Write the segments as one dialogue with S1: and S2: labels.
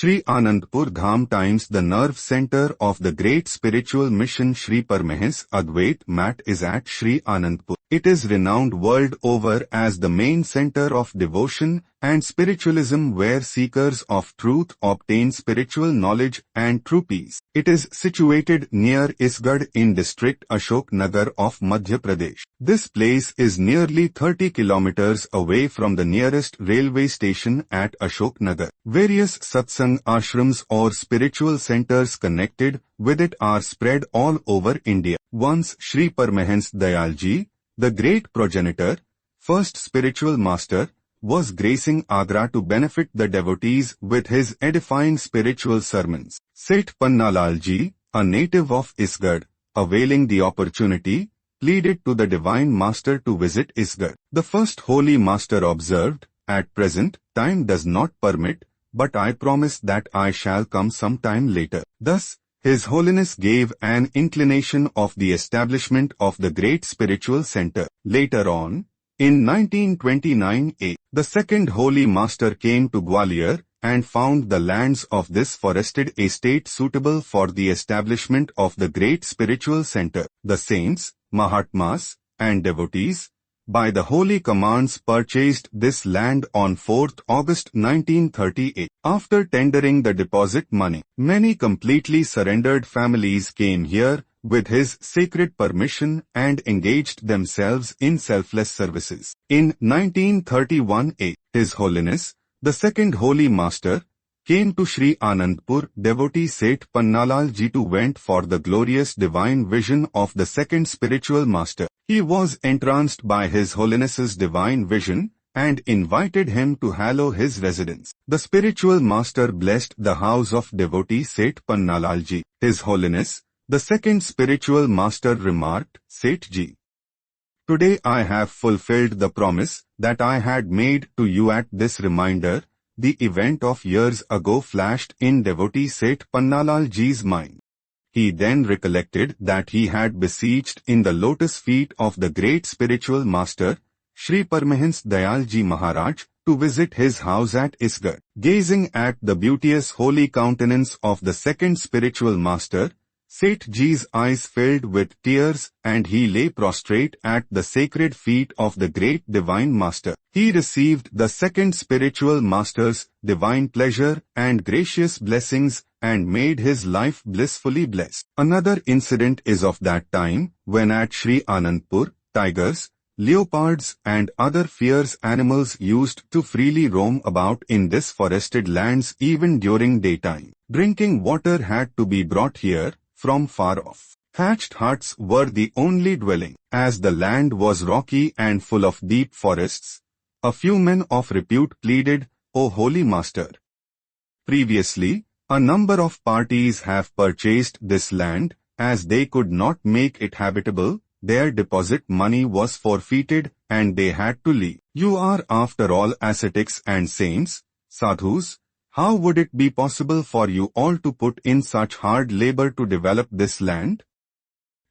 S1: Sri Anandpur Dham times the nerve center of the great spiritual mission Sri Paramahansa Advait Mat is at Sri Anandpur. It is renowned world over as the main center of devotion and spiritualism where seekers of truth obtain spiritual knowledge and true peace. It is situated near Isgarh in district Ashok Nagar of Madhya Pradesh. This place is nearly 30 kilometers away from the nearest railway station at Ashok Nagar. Various satsang ashrams or spiritual centers connected with it are spread all over India. Once Sri Paramahansa Dayalji, the great progenitor, first spiritual master, was gracing Agra to benefit the devotees with his edifying spiritual sermons. Seth Pannalalji, a native of Isgarh, availing the opportunity, pleaded to the divine master to visit Isgarh. The first holy master observed, "At present, time does not permit, but I promise that I shall come some time later." Thus, His Holiness gave an inclination of the establishment of the great spiritual center. Later on, in 1929 the second Holy Master came to Gwalior and found the lands of this forested estate suitable for the establishment of the great spiritual center. The saints, Mahatmas, and devotees, by the holy commands purchased this land on 4th August 1938. After tendering the deposit money, many completely surrendered families came here with his sacred permission and engaged themselves in selfless services. In 1931 His Holiness, the second Holy Master, came to Sri Anandpur. Devotee Seth Pannalalji too went for the glorious divine vision of the second spiritual master. He was entranced by His Holiness's divine vision and invited him to hallow his residence. The spiritual master blessed the house of devotee Seth Pannalalji. His Holiness, the second spiritual master remarked, "Sethji, today I have fulfilled the promise that I had made to you at this reminder." The event of years ago flashed in devotee Seth Pannalalji's mind. He then recollected that he had beseeched in the lotus feet of the great spiritual master, Sri Paramahansa Dayalji Maharaj, to visit his house at Isgarh. Gazing at the beauteous holy countenance of the second spiritual master, Sethji's eyes filled with tears and he lay prostrate at the sacred feet of the great divine master. He received the second spiritual master's divine pleasure and gracious blessings and made his life blissfully blessed. Another incident is of that time when at Sri Anandpur, tigers, leopards and other fierce animals used to freely roam about in this forested lands even during daytime. Drinking water had to be brought here from far off. Thatched huts were the only dwelling. As the land was rocky and full of deep forests, a few men of repute pleaded, "O Holy Master, previously, a number of parties have purchased this land. As they could not make it habitable, their deposit money was forfeited and they had to leave. You are after all ascetics and saints, sadhus. How would it be possible for you all to put in such hard labor to develop this land?"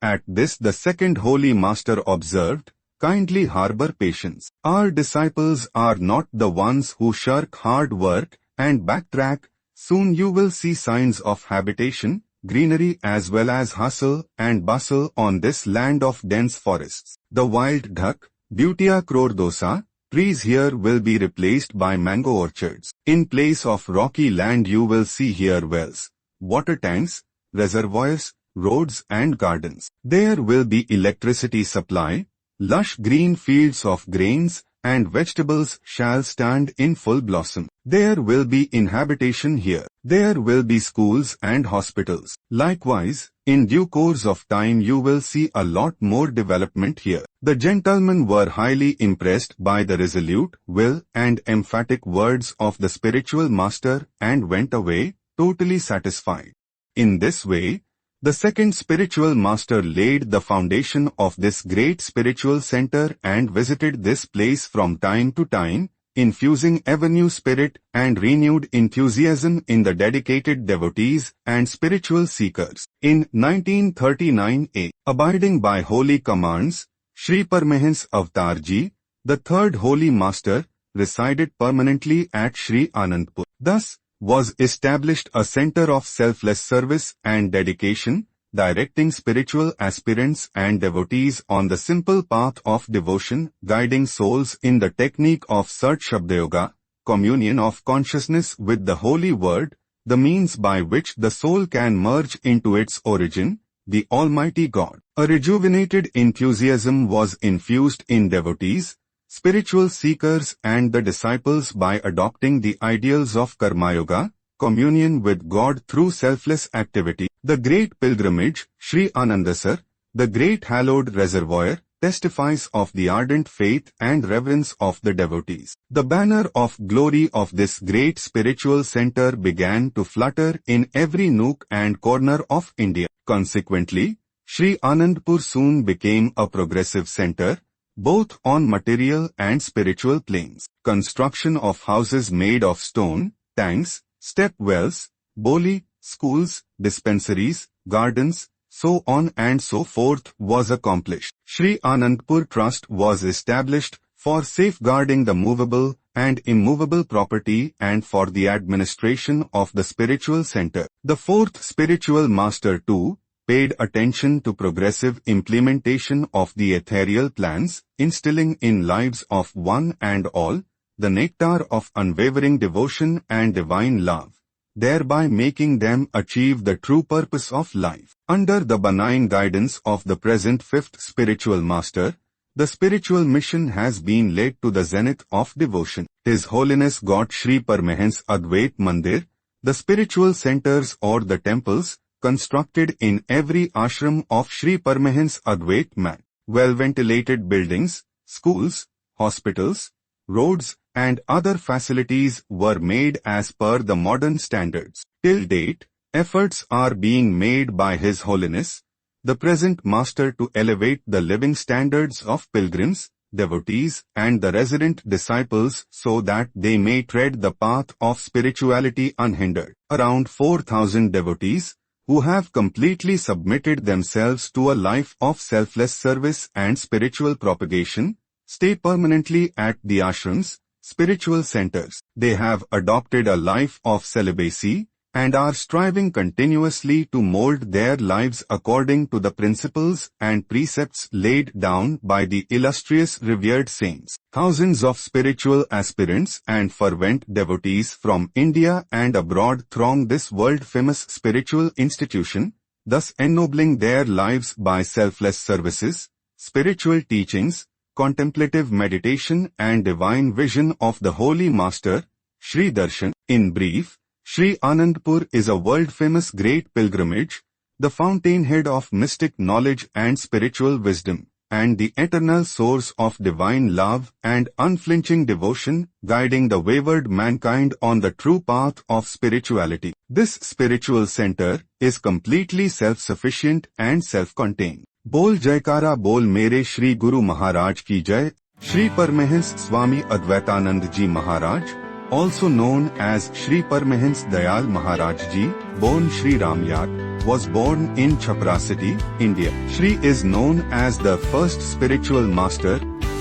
S1: At this the second Holy Master observed, "Kindly harbor patience. Our disciples are not the ones who shirk hard work and backtrack. Soon you will see signs of habitation, greenery as well as hustle and bustle on this land of dense forests. The wild duck, Butea crordosa, trees here will be replaced by mango orchards. In place of rocky land you will see here wells, water tanks, reservoirs, roads and gardens. There will be electricity supply, lush green fields of grains and vegetables shall stand in full blossom. There will be inhabitation here. There will be schools and hospitals. Likewise, in due course of time you will see a lot more development here." The gentlemen were highly impressed by the resolute will and emphatic words of the spiritual master and went away, totally satisfied. In this way, the second spiritual master laid the foundation of this great spiritual center and visited this place from time to time, infusing ever new spirit and renewed enthusiasm in the dedicated devotees and spiritual seekers. In 1939 abiding by holy commands, Sri Paramahansa Avatarji, the third Holy Master, resided permanently at Sri Anandpur. Thus, was established a center of selfless service and dedication, directing spiritual aspirants and devotees on the simple path of devotion, guiding souls in the technique of Sat Shabda Yoga, communion of consciousness with the Holy Word, the means by which the soul can merge into its origin, the Almighty God. A rejuvenated enthusiasm was infused in devotees, spiritual seekers and the disciples by adopting the ideals of Karma Yoga, communion with God through selfless activity. The great pilgrimage, Sri Anandasar, the great hallowed reservoir, testifies of the ardent faith and reverence of the devotees. The banner of glory of this great spiritual center began to flutter in every nook and corner of India. Consequently, Sri Anandpur soon became a progressive center, both on material and spiritual planes. Construction of houses made of stone, tanks, step wells, boli, schools, dispensaries, gardens, so on and so forth was accomplished. Sri Anandpur Trust was established for safeguarding the movable and immovable property and for the administration of the spiritual center. The fourth spiritual master too paid attention to progressive implementation of the ethereal plans, instilling in lives of one and all the nectar of unwavering devotion and divine love, thereby making them achieve the true purpose of life. Under the benign guidance of the present fifth spiritual master, the spiritual mission has been led to the zenith of devotion. His Holiness God Sri Paramahansa Advait Mandir, the spiritual centers or the temples, constructed in every ashram of Sri Paramahansa Advait Mat, well-ventilated buildings, schools, hospitals, roads, and other facilities were made as per the modern standards. Till date, efforts are being made by His Holiness, the present Master, to elevate the living standards of pilgrims, devotees, and the resident disciples so that they may tread the path of spirituality unhindered. Around 4,000 devotees, who have completely submitted themselves to a life of selfless service and spiritual propagation, stay permanently at the ashrams, spiritual centers. They have adopted a life of celibacy and are striving continuously to mold their lives according to the principles and precepts laid down by the illustrious revered saints. Thousands of spiritual aspirants and fervent devotees from India and abroad throng this world-famous spiritual institution, thus ennobling their lives by selfless services, spiritual teachings, contemplative meditation and divine vision of the Holy Master, Sri Darshan. In brief, Sri Anandpur is a world-famous great pilgrimage, the fountainhead of mystic knowledge and spiritual wisdom, and the eternal source of divine love and unflinching devotion, guiding the wayward mankind on the true path of spirituality. This spiritual center is completely self-sufficient and self-contained. बोल जयकारा बोल मेरे श्री गुरु महाराज की जय. Sri Paramahansa Swami Advaitanand Ji Maharaj, also known as Sri Paramahansa Dayal Maharaj Ji, born Sri Ramyad, was born in Chhapra city, India. Sri is known as the first spiritual master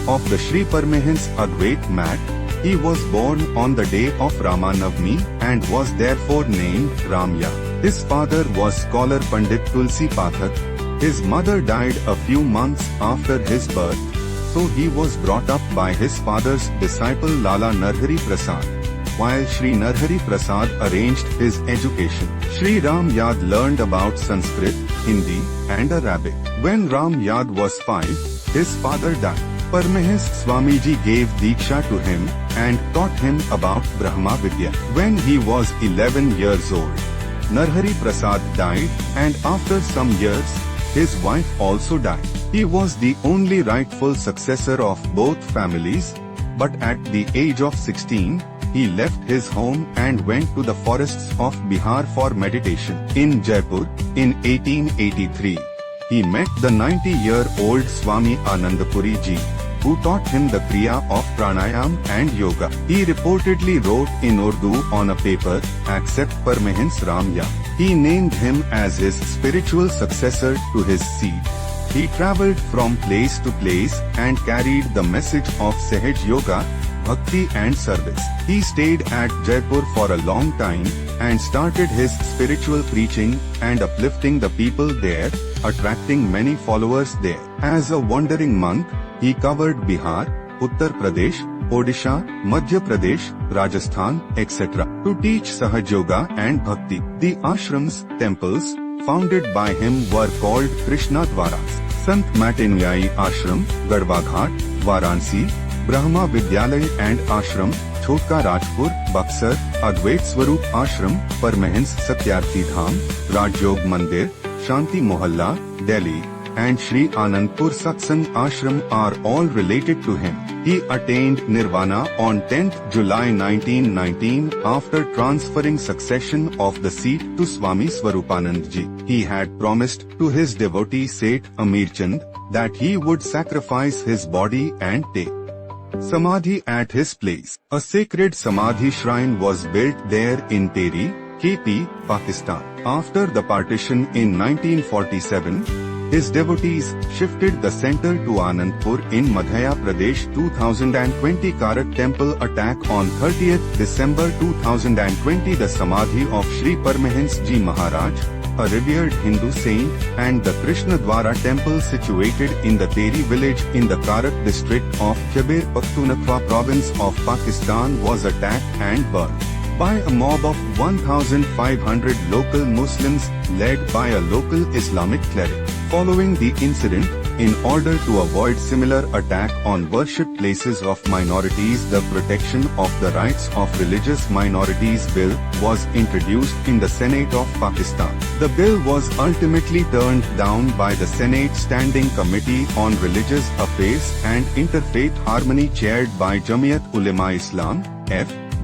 S1: of the Sri Paramahansa Advait Mat. He was born on the day of Ramanavami and was therefore named Ramya. His father was scholar Pandit Tulsi Pathak. His mother died a few months after his birth, so he was brought up by his father's disciple Lala Narhari Prasad, while Sri Narhari Prasad arranged his education. Sri Ram Yad learned about Sanskrit, Hindi, and Arabic. When Ram Yad was 5, his father died. Paramahansa Swamiji gave Diksha to him and taught him about Brahma Vidya. When he was 11 years old, Narhari Prasad died, and after some years, his wife also died. He was the only rightful successor of both families, but at the age of 16, he left his home and went to the forests of Bihar for meditation. In Jaipur, in 1883, he met the 90-year-old Swami Anandapuri Ji, who taught him the Kriya of Pranayam and Yoga. He reportedly wrote in Urdu on a paper, "Accept Paramahansa Ramya." He named him as his spiritual successor to his seat. He travelled from place to place and carried the message of Sahaj Yoga, bhakti and service. He stayed at Jaipur for a long time and started his spiritual preaching and uplifting the people there, attracting many followers there. As a wandering monk, he covered Bihar, Uttar Pradesh, Odisha, Madhya Pradesh, Rajasthan, etc. to teach Sahaj Yoga and Bhakti. The ashrams, temples, founded by him were called Krishna Dwaras. Sant Matenuyai Ashram, Garhwa Ghat, Varanasi, Brahma Vidyalay and Ashram, Chotka Rajpur, Buxar, Advait Swarup Ashram, Parmahans Satyarthi Dham, Rajyog Mandir, Shanti Mohalla, Delhi, and Sri Anandpur Satsang Ashram are all related to him. He attained Nirvana on 10th July 1919 after transferring succession of the seat to Swami Swarupanand Ji. He had promised to his devotee Seth Amirchand that he would sacrifice his body and take Samadhi at his place. A sacred Samadhi shrine was built there in Tehri, KP, Pakistan. After the partition in 1947, his devotees shifted the center to Anandpur in Madhya Pradesh. 2020 Karak temple attack on 30th December 2020. The Samadhi of Sri Parmahans Ji Maharaj, a revered Hindu saint, and the Krishna Dwara temple situated in the Tehri village in the Karak district of Khyber Pakhtunkhwa province of Pakistan was attacked and burned by a mob of 1,500 local Muslims led by a local Islamic cleric. Following the incident, in order to avoid similar attack on worship places of minorities, the Protection of the Rights of Religious Minorities Bill was introduced in the Senate of Pakistan. The bill was ultimately turned down by the Senate Standing Committee on Religious Affairs and Interfaith Harmony chaired by Jamiat Ulema-Islam,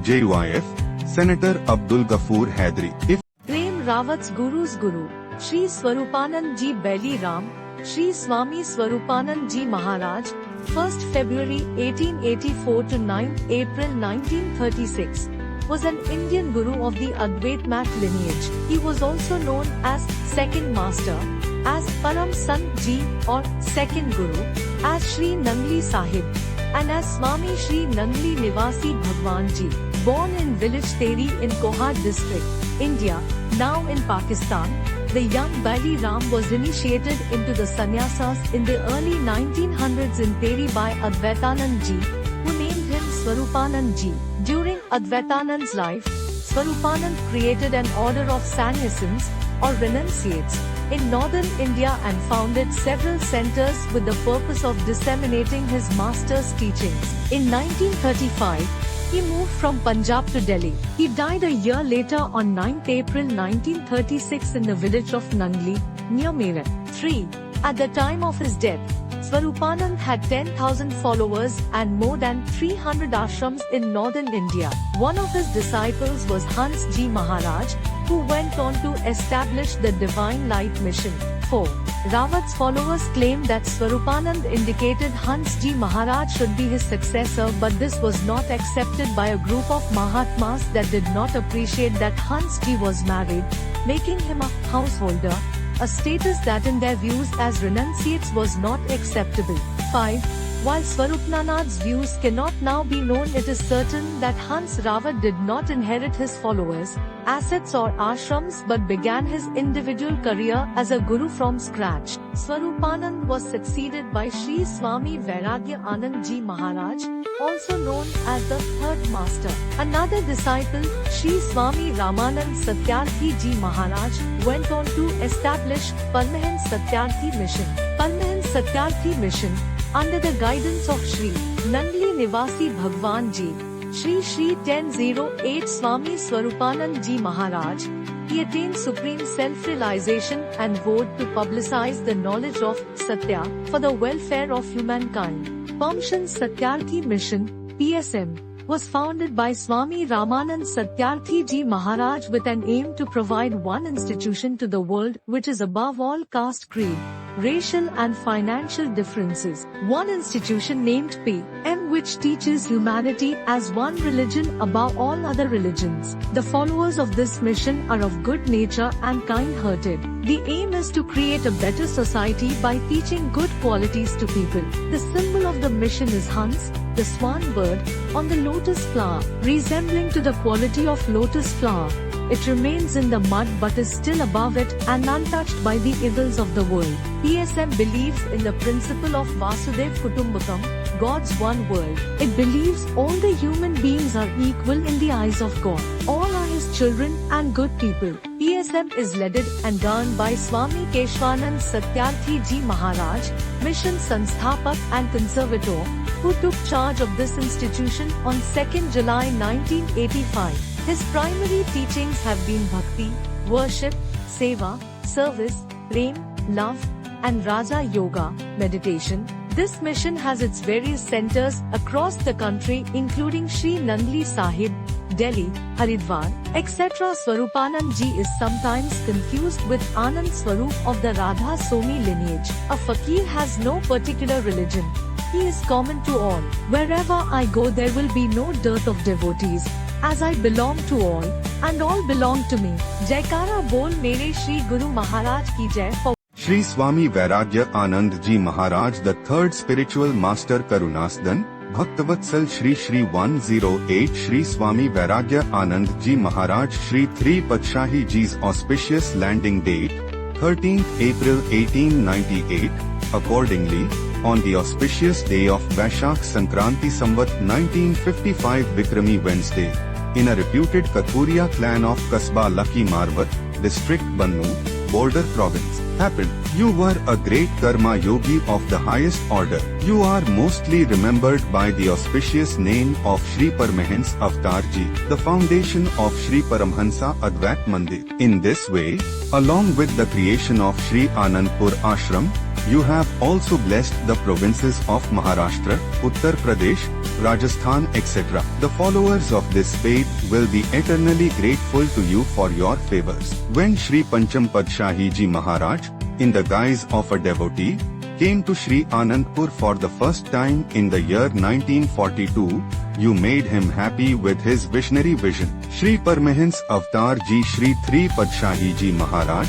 S1: JUIF, Senator Abdul Ghafoor Haidari.
S2: Prem Rawat's Guru's Guru, Sri Swarupanand Ji Beli Ram, Sri Swami Swarupanand Ji Maharaj, 1st February 1884 to 9th April 1936, was an Indian Guru of the Advait Mat lineage. He was also known as Second Master, as Param Sant Ji or Second Guru, as Sri Nangli Sahib, and as Swami Sri Nangli Nivasi Bhagwan Ji. Born in village Tehri in Kohad district, India, now in Pakistan, the young Bali Ram was initiated into the sannyasas in the early 1900s in Tehri by Advaitanand Ji, who named him Swarupanand Ji. During Advaitanand's life, Swarupanand created an order of sannyasins, or renunciates, in northern India and founded several centers with the purpose of disseminating his master's teachings. In 1935, he moved from Punjab to Delhi. He died a year later on 9th April 1936 in the village of Nangli, near Meerut. 3. At the time of his death, Swarupanand had 10,000 followers and more than 300 ashrams in northern India. One of his disciples was Hans Ji Maharaj, who went on to establish the Divine Light Mission. 4. Rawat's followers claim that Swarupanand indicated Hans Ji Maharaj should be his successor, but this was not accepted by a group of Mahatmas that did not appreciate that Hans Ji was married, making him a householder, a status that in their views as renunciates was not acceptable. 5. While Swarupanand's views cannot now be known, it is certain that Hans Rawat did not inherit his followers, assets or ashrams but began his individual career as a guru from scratch. Swarupanand was succeeded by Sri Swami Vairagya Anand Ji Maharaj, also known as the Third Master. Another disciple, Sri Swami Ramanand Satyarthi Ji Maharaj, went on to establish Parmahans Satyarthi Mission. Parmahans Satyarthi Mission, under the guidance of Sri Nangli Nivasi Bhagwan Ji, Sri 1008 Swami Swarupanand Ji Maharaj, he attained supreme self-realization and vowed to publicize the knowledge of Satya for the welfare of humankind. Parmahans Satyarthi Mission, PSM, was founded by Swami Ramanand Satyarthi Ji Maharaj with an aim to provide one institution to the world which is above all caste creed, racial and financial differences. One institution named PM, which teaches humanity as one religion above all other religions. The followers of this mission are of good nature and kind-hearted. The aim is to create a better society by teaching good qualities to people. The symbol of the mission is Hans, the swan bird, on the lotus flower, resembling to the quality of lotus flower. It remains in the mud but is still above it and untouched by the evils of the world. PSM believes in the principle of Vasudev Kutumbakam, God's one world. It believes all the human beings are equal in the eyes of God. All are His children and good people. PSM is led and governed by Swami Keshwanand Satyarthi Ji Maharaj, Mission Sansthapak and Conservator, who took charge of this institution on 2nd July 1985. His primary teachings have been bhakti, worship, seva, service, prem, love, and Raja Yoga, meditation. This mission has its various centers across the country including Sri Nandli Sahib, Delhi, Haridwar, etc. Swarupanand Ji is sometimes confused with Anand Swarup of the Radha Somi lineage. A fakir has no particular religion. He is common to all. Wherever I go there will be no dearth of devotees, as I belong to all, and all belong to me. Jaikara bol mere Shri Guru Maharaj ki jai.
S1: Shri Swami Vairagya Anand Ji Maharaj, the third spiritual master Karunasdan, Bhaktavatsal Shri 108 Shri Swami Vairagya Anand Ji Maharaj Shri 3 Patshahi Ji's auspicious landing date, 13th April 1898, accordingly, on the auspicious day of Vaishakh Sankranti Samvat 1955 Vikrami Wednesday, in a reputed Kathuria clan of Kasba Lucky Marwat, district Bannu, Border province, happened. You were a great karma yogi of the highest order. You are mostly remembered by the auspicious name of Shri Paramahansa Avatar Ji, the foundation of Shri Paramhansa Advait Mandir. In this way, along with the creation of Shri Anandpur Ashram, you have also blessed the provinces of Maharashtra, Uttar Pradesh, Rajasthan, etc. The followers of this faith will be eternally grateful to you for your favors. When Shri Pancham Padshahi Ji Maharaj, in the guise of a devotee, came to Shri Anandpur for the first time in the year 1942, you made him happy with his visionary vision. Shri Paramahansa Avatar Ji Shri 3 Padshahi Ji Maharaj,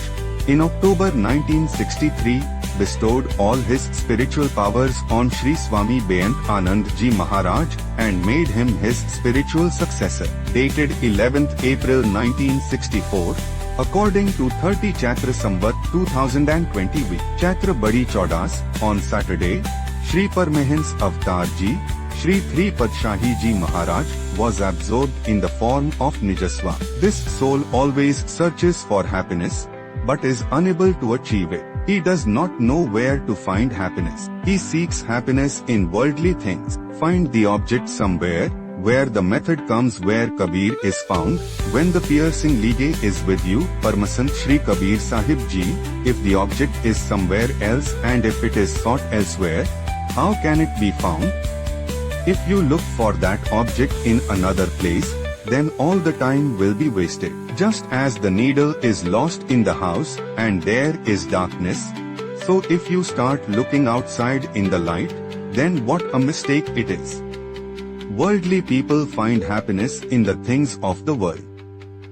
S1: in October 1963, bestowed all his spiritual powers on Shri Swami Beyant Anand Ji Maharaj and made him his spiritual successor. Dated 11th April 1964, according to 30 Chaitra Samvat 2020 week, Chaitra Badi Chaudas, on Saturday, Shri Paramahansa Avatar Ji, Shri 3 Padshahi Ji Maharaj, was absorbed in the form of Nijaswa. This soul always searches for happiness, but is unable to achieve it. He does not know where to find happiness. He seeks happiness in worldly things. Find the object somewhere, where the method comes where Kabir is found. When the piercing lighe is with you, Paramasant Shri Kabir Sahib Ji, if the object is somewhere else and if it is sought elsewhere, how can it be found? If you look for that object in another place, then all the time will be wasted. Just as the needle is lost in the house and there is darkness, so if you start looking outside in the light, then what a mistake it is. Worldly people find happiness in the things of the world.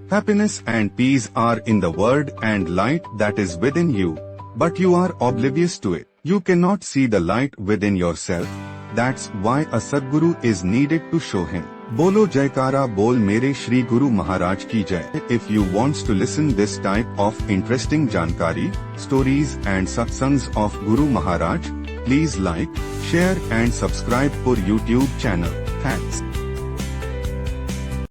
S1: Happiness and peace are in the word and light that is within you, but you are oblivious to it. You cannot see the light within yourself. That's why a Sadguru is needed to show him. Bolo Jaikara bol mere Shri Guru Maharaj ki jai. If you wants to listen this type of interesting jankari, stories and satsangs of Guru Maharaj, please like, share and subscribe for YouTube channel. Thanks.